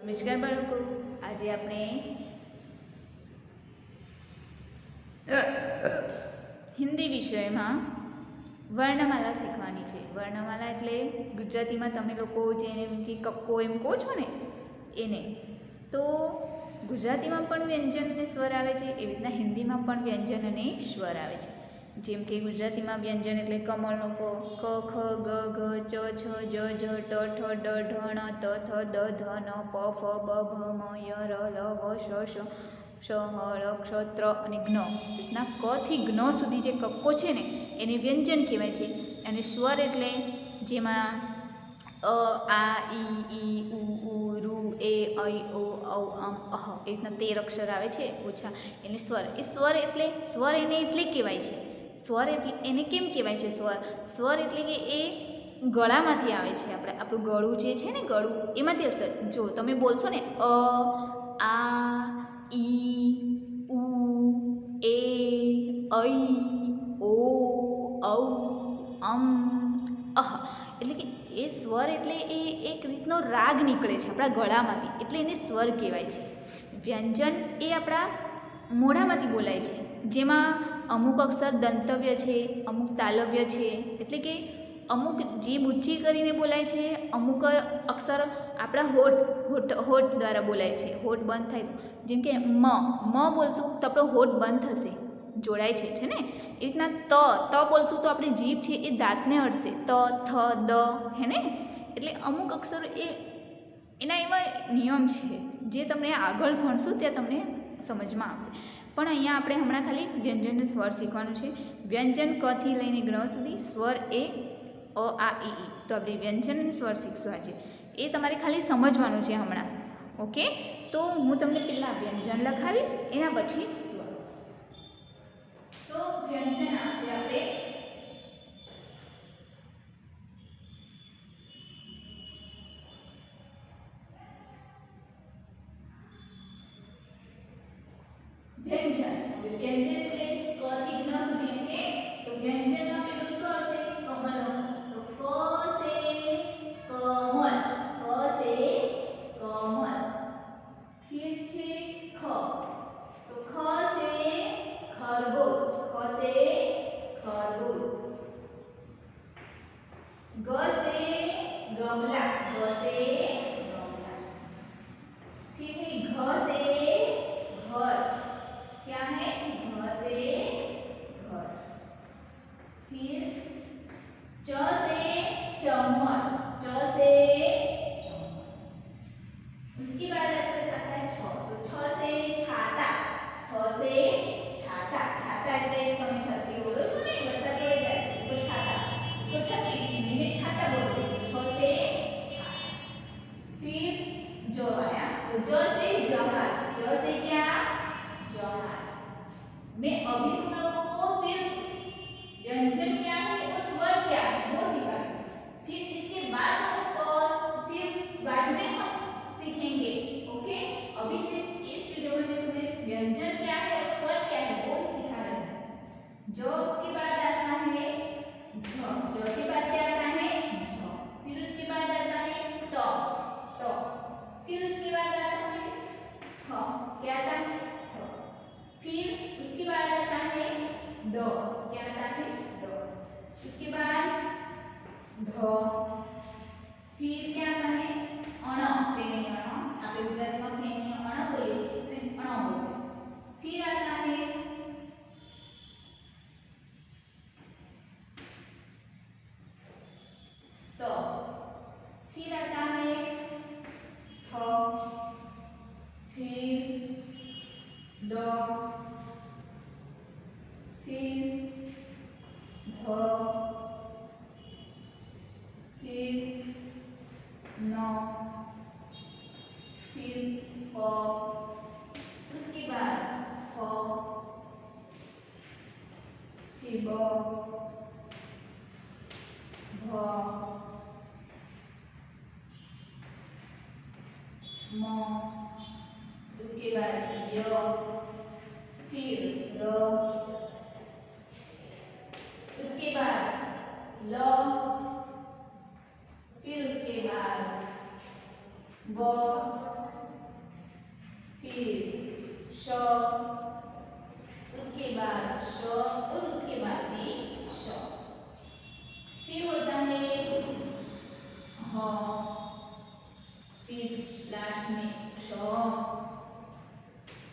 નમસ્કાર બાળકો, આજે આપણે હિન્દી વિષયમાં વર્ણમાલા શીખવાની છે. વર્ણમાલા એટલે ગુજરાતીમાં તમે લોકો જેને કે કક્કો એમ કહો છો ને એને. તો ગુજરાતીમાં પણ વ્યંજન અને સ્વર આવે છે, એવી રીતના હિન્દીમાં પણ વ્યંજન અને સ્વર આવે છે. જેમ કે ગુજરાતીમાં વ્યંજન એટલે કમળનો ક, ખ, ગ, ઘ, ચ, છ, જ, ઝ, ટ, ઠ, ડ, ઢ, ણ, ત, થ, દ, ધ, ન, પ, ફ, બ, ભ, મ, ય, ર, લ, વ, શ, શ, હ, ળ, ક્ષ, ત્ર અને જ્ઞ. રીતના ક થી જ્ઞ સુધી જે કક્કો છે ને એને વ્યંજન કહેવાય છે. અને સ્વર એટલે જેમાં આ, ઈ, ઉ, રૂ, એ, ઐ, ઓ, ઔ, અમ, અહ એ રીતના 13 અક્ષર આવે છે ઓછા, એને સ્વર. એ સ્વર એને એટલે કહેવાય છે. સ્વર એટલે એને કેમ કહેવાય છે? સ્વર એટલે કે એ ગળામાંથી આવે છે. આપણું ગળું જે છે ને, ગળું એમાંથી અક્ષર. જો તમે બોલશો ને આ, ઈ, ઉ, એ, ઐ, ઓ, ઔ, અમ, અહ એટલે કે એ સ્વર એટલે એ એક રીતનો રાગ નીકળે છે આપણા ગળામાંથી, એટલે એને સ્વર કહેવાય છે. વ્યંજન એ આપણા મોઢામાંથી બોલાય છે, જેમાં અમુક અક્ષર દંતવ્ય છે, અમુક તાલવ્ય છે, એટલે કે અમુક જીભ ઊંચી કરીને બોલાય છે, અમુક અક્ષર આપણા હોઠ દ્વારા બોલાય છે. હોઠ બંધ થાય, જેમ કે મ બોલશું તો આપણો હોઠ બંધ થશે, જોડાય છે ને. એ રીતના ત બોલશું તો આપણી જીભ છે એ દાંતને અડશે, ત, થ, દ, હે ને. એટલે અમુક અક્ષરો એના એવા નિયમ છે જે તમને આગળ ભણશો ત્યાં તમને સમજમાં આવશે. પણ અહીંયા આપણે હમણાં ખાલી વ્યંજન અને સ્વર શીખવાનું છે. વ્યંજન ક થી લઈને જ્ઞ સુધી, સ્વર એ અ, આ, ઈ. તો આપણે વ્યંજન અને સ્વર શીખશું આજે. એ તમારે ખાલી સમજવાનું છે હમણાં. ઓકે, તો હું તમને પહેલાં વ્યંજન લખાવીશ, એના પછી સ્વર. તો વ્યંજન આવશે આપણે વ્યંજન. વ્યંજન એટલે ક થી જ્ઞ સુધી. ઓકે, તો વ્યંજનમાં પેલું શું આવશે? કમળ. તો ક સે કમળ, ક સે કમળ. फिर છે ખ. તો ખ સે ખરગોશ, ખ સે ખરગોશ. ग से गमला, ग से गमला. फिर है घ से घर. क्या है? घ से घर. फिर च से चम्मच, च से चम्मच. उसके बाद आता है छ. तो छ से छाता, छ से छाता. छाता એટલે તમે છત્રી ઓળો છો ને, વરસાદ પડે ત્યારે उसको छाता, उसको छतरी, हिंदी में छाता बोलते हैं. छ से छाता. फिर ज आया, तो ज से जहाज, ज से क्या? जहाज. मैं अभी तुम लोगों को सिर्फ व्यंजन क्या है और स्वर क्या है वो सिखा रही हूँ. फिर इसके बाद फिर बाद में हम सीखेंगे. ओके, अभी सिर्फ इस वीडियो में मैं तुम्हें व्यंजन क्या है और स्वर क्या है वो सिखा रही हूँ. जो के बाद आता है झ, ज के बाद क्या आता है? झ. फिर उसके बाद आता है त, फिर उसके बाद आता है थ, क्या आता है? थ. फिर उसके बाद आता है ड, क्या आता है? ड. उसके बाद ढ. फिर क्या आता है? अण, फेनी अण. આપણે ગુજરાતીમાં ફેની અણ બોલીએ છીએ, इसमें अण बोलते हैं. फिर आता है त. फिर आता है थ. फिर द. फिर ध. फिर न. फिर प. उसके बाद फ. फिर ब. भ. म. उसके बाद य. फिर र. उसके बाद ल. फिर उसके बाद व. फिर श, उसके बाद श और उसके बाद भी श। फिर होता है ह, फिर लास्ट में श,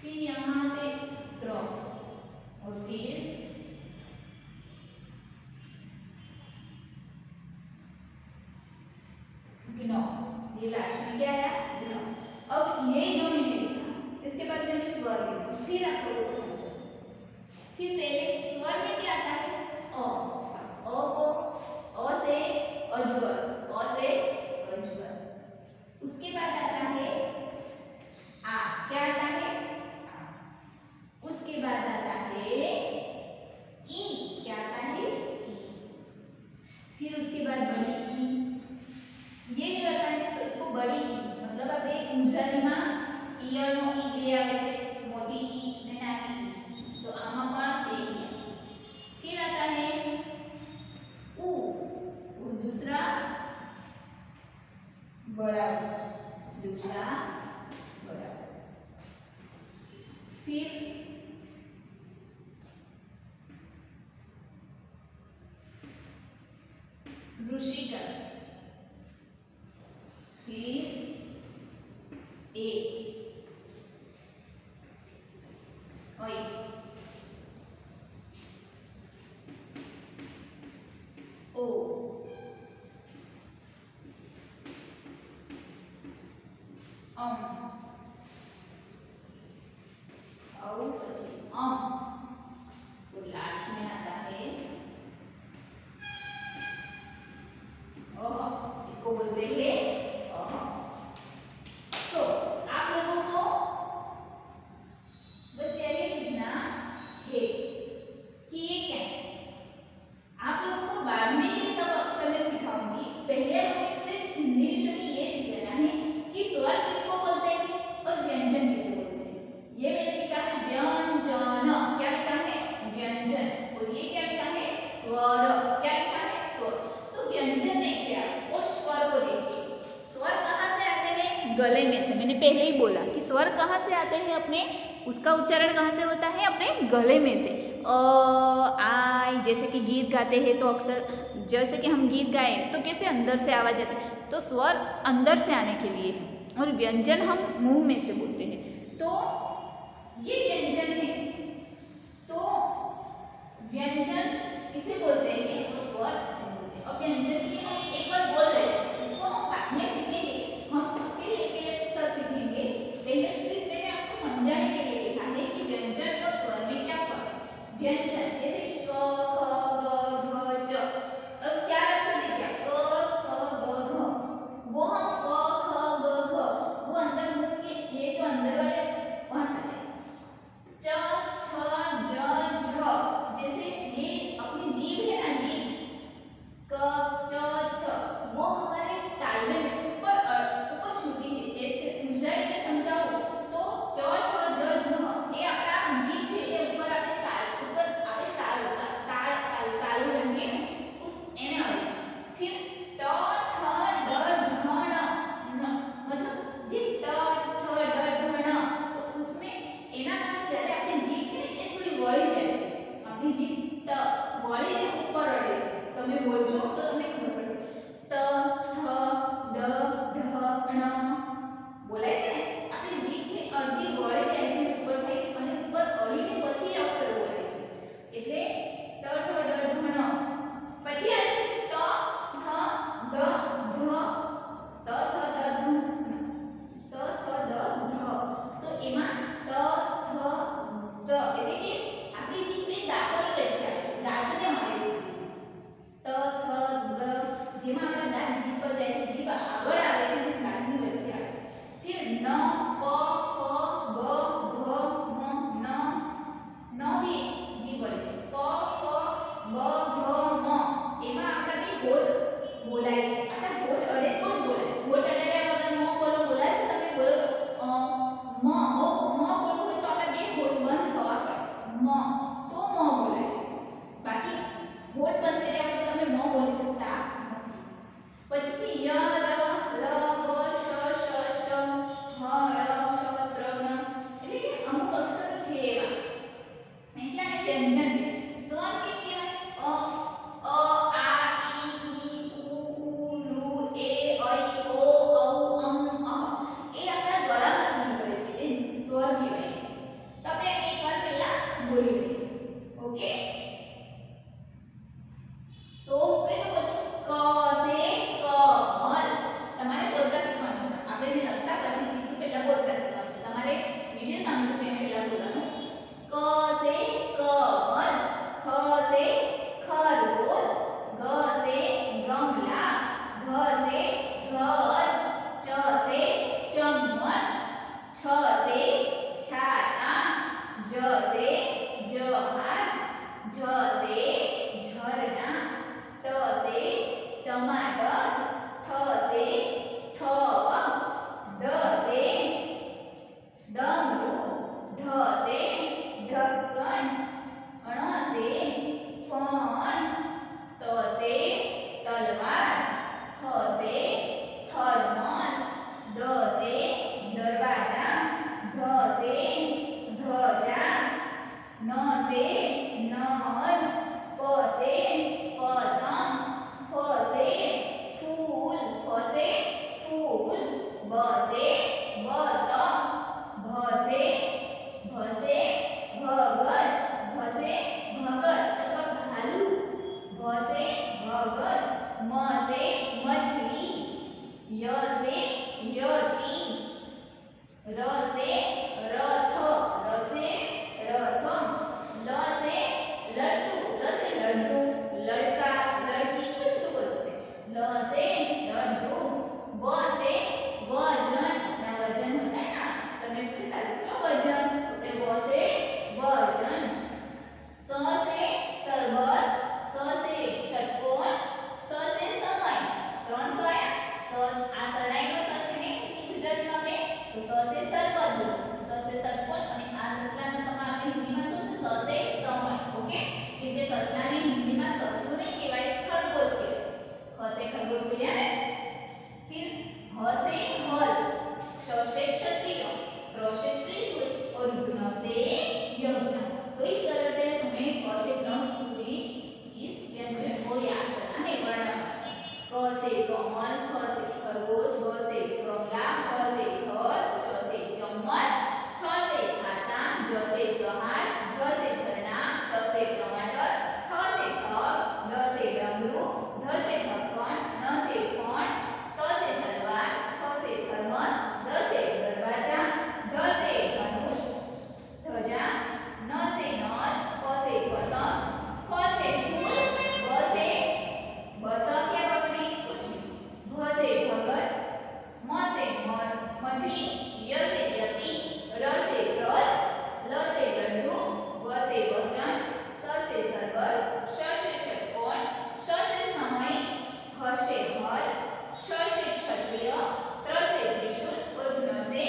फिर यहाँ पे त्र और फिर ग्नो। ये लास्ट में क्या आया? ग्नो। अब ये जो मैंने लिखा इसके बाद मैंने स्वर लिखा, फिर आप लोगों को समझो। फिर पहले स्वर में क्या आता है? अ को अ से अजगर, अ से अजगर। उसके बाद आता है आ, क्या आता है? आ। उसके बाद आता है ई, क्या आता है? ई। फिर उसके बाद बड़ी ई, ये जो आता है तो इसको बड़ी ई मतलब આપણે ગુજરાતીમાં ઈયળ નો ઈ બે આવે છે, મોટી ઈ અને નાની ઈ, તો આમાં પણ બે ई આવે છે। फिर आता है उ, और दूसरा बड़ा उ, दूसरा बड़ा उ। फिर ऋषिका, फिर ए, ओई, ओ, और પછી और लास्ट में आता है इसको बोलते हैं अह। तो आप लोगों को बस यही सीखना है कि ये क्या है। आप लोगों को बाद में ये सब अक्षर मैं सिखाऊंगी, पहले हमें सिर्फ इंग्लिश में ये सीख लेना है कि स्वर किसको बोलते हैं और व्यंजन किसे बोलते हैं। ये मैंने लिखा है व्यंजन, क्या लिखा है? व्यंजन। और ये क्या लिखा है? स्वर, क्या लिखा है? स्वर। तो व्यंजन देखिए आप और स्वर को देखिए। स्वर कहाँ से आते हैं? गले में से। मैंने पहले ही बोला कि स्वर कहाँ से आते हैं अपने, उसका उच्चारण कहाँ से होता है? अपने गले में से। आई, जैसे कि गीत गाते हैं तो अक्सर जैसे कि हम गीत गाए तो कैसे अंदर से आवाज आती है, तो स्वर अंदर से आने के लिए है, और व्यंजन हम मुंह में से बोलते हैं। तो ये व्यंजन है, तो व्यंजन किसे बोलते हैं और स्वर किसे बोलते हैं। अब व्यंजन की हम एक बार बोल रहे हैं, इसको हम बाद में सीखेंगे। हम अकेले अकेले अक्षर सीखेंगे, पहले सिर्फ मैंने आपको समझाने के लिए लिखा है कि व्यंजन और स्वर में क्या फर्क है। व्यंजन जैसे कि क, ख, ग, घ, च, अब चार अक्षर देखिए, क, ख, ग, घ, वो हम क, ख, ग, घ, वो अंदर मुंह के ये जो अंदर वाले अक्षर वहां से आते हैं। च, छ, ज, झ, जैसे ये अपनी जीभ है ना, जीभ क, च, छ, वो हमारे तालवे में ऊपर ऊपर छूती है। जैसे गुजराती में समझाऊं तो च, छ, ज, झ, ये आपका जीभ છે એ ઉપર આપણે તાલ ઉપર આપણે તાલ તાલ તાલ તાલુ લંગે उस એને આવે છે। फिर ट, ठ, ड, ढ, ण, मतलब જે ट, ठ, ड, ढ, ण, तो उसमें એનામાં જ્યારે આપણી જીભ છે એ થોડી વળી જાય છે, આપણી જીભ ત વળીને ઉપર અડે છે। તમે બોલજો તો તમને ખબર પડશે। ત, થ, ડ, ઢ, ણ બોલાય છે ને, આપણી જીભ છે અડધી વળી જાય છે ઉપર થઈ અને ઉપર અડીને પછી અક્ષર બોલાય છે। એટલે ત, ઠ, ડ, ઢ, ણ, પછી આવે છે ત, થ, દ, ધ, ત, થ, દ, ધ, ત, થ, દ, ધ, તો એમાં ત, થ, દ એટલે કે આપણી જીભ બે દાંતોની વચ્ચે આવે છે, દાંતને મળે છે ત, થ, દ, જેમાં આપણા દાંત જીભ પર જાય છે, જીભ આગળ આવે છે અને દાંતની વચ્ચે આવે છે। फिर न, प, फ, ब, भ, म, न, न भी जीभ વળે છે। પ, ફ, બ, ભ, મ એમાં આપણા બે હોઠ બોલાય છે, આપણા હોઠ અડે તો જ બોલાય। હોઠ અડાડ્યા વગર મ બોલો બોલાશે? તમે બોલો તો મ મ બોલવું હોય તો આપણા બે હોઠ બંધ થવા પડે, મ તો મ બોલાય છે, બાકી હોઠ બંધ કર્યા વગર તમે મ બોલી શકતા નથી। પછી છે ય, ર, લ, વ, શ, શ, શ, હ, ળ, ક્ષ, ત્ર, જ્ઞ, र से रथ, र से रथ, ल से लड्डू, ल से लड्डू, लड़का, लड़की, कुछ तो बोल सकते हैं। ल से लड्डू, व से वजन, अपना वजन होता है ना, तो मैं पूछा था कितना वजन, तो व से वजन। स से सरबत, स से षटकोण, स से समय, 300 आया। स आ सरनाईનો સ છે ને હિન્દી ગુજરાતીમાં આપણે તો સ से સરબત બોલો, સ से षटकोण અને આ સસલાનો સમય આપણે હિન્દીમાં શું છે? સ से समय, ओके। કેમ કે સસલાને હિન્દીમાં સસલું નહીં કહેવાય, ખરગોશ કહેવાય। ખ से खरगोश बोलिया ना। फिर ह से हल, क्ष से क्षत्रिय, त्र से त्रिशूल और घ्न से यज्ञ। तो इस तरह से तुम्हें क से पूरी इस व्यंजन को याद करना है वर्णमाला। क से कमल, ख से खरगोश, ग से गमला, ख से घर, च से चम्मच, छ से छाता, ज से जहाज, झ से झरना, ट से टमाटर, ठ से ठग, ड से डमरू, ढ से ढक्कन, न से फण, त से तलवार, थ से थर्मस, द से दरवाजा, ध से धनुष, ध्वजा, न से नल, प से पतंग, फ से फूल, ब से बतख या बकरी, कुछ भी, भ से भगत, म से मछली, य से यति, र से रथ, ल से लड्डू, व से वचन, स से सरबत, श से षटकोण, श से समय, ह से हल, क्ष से क्षत्रिय, त्र से त्रिशूल और घ्न से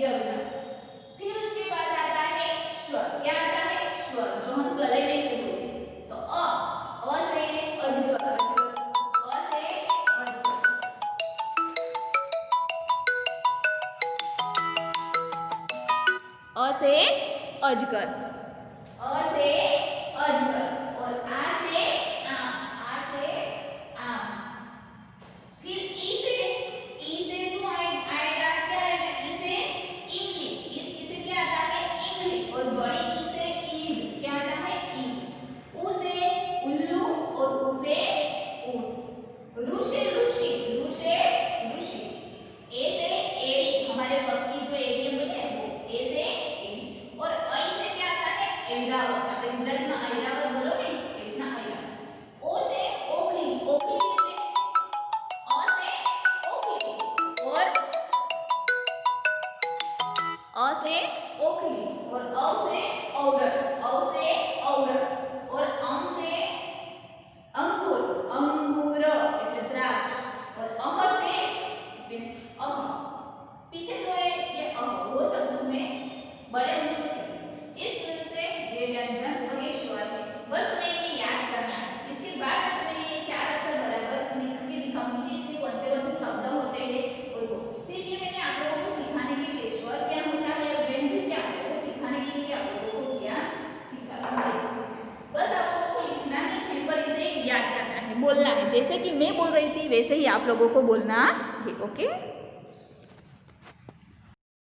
यज्ञ। फिर उसके बाद आता है स्वर। क्या आता है? स्वर, जो हम गले में से बोलते हैं। तो अ से अजगर, अ से अजगर, अ से अजगर, अ से अजगर। और आ से आम, आ से आम। फिर ई से शू आएगा? क्या आएगा? ई से इमली, इसे क्या आता है? इंग्लिश। और बड़ी ई से ईद, क्या आता है? ईद। उ से उल्लू और उ से ऊंट। रु से ऋषि, रु से ऋषि। ए से एड़ी, हमारे पग की जो एड़ी है बोले वो, ए से एड़ी। और ऐ से क्या आता है? ऐरावत, આપણે ગુજરાતીમાં ऐरावत બોલો ને એ રીતના ऐरावत। ओ से ओखली, ओखली એટલે अ से ओखली, और अ से ओखली, और औ से औरत, औ से औरत। और अंग से अंगूर, अंगूर એટલે द्राक्ष। और अह से अह, पीछे जो है ये अह, वो शब्दों में बड़े होने के शब्द। इस तरह से ये व्यंजन और ये स्वर है, बस तुम्हें ये याद करना है। इसके बाद मैं तुम्हें ये 4 अक्षर बराबर लिख के दिखाऊंगी, इसमें कौन से शब्द होते हैं और वो सिर्फ ये मैंने आप लोगों को सिखाने के लिए स्वर क्या होता है और व्यंजन क्या होता है वो सिखाने के लिए आप लोगों को क्या सिखाऊंगी। बस आप लोगों को लिखना नहीं है पर इसे याद करना है, बोलना है। जैसे कि मैं बोल रही थी वैसे ही आप लोगों को बोलना है, ओके।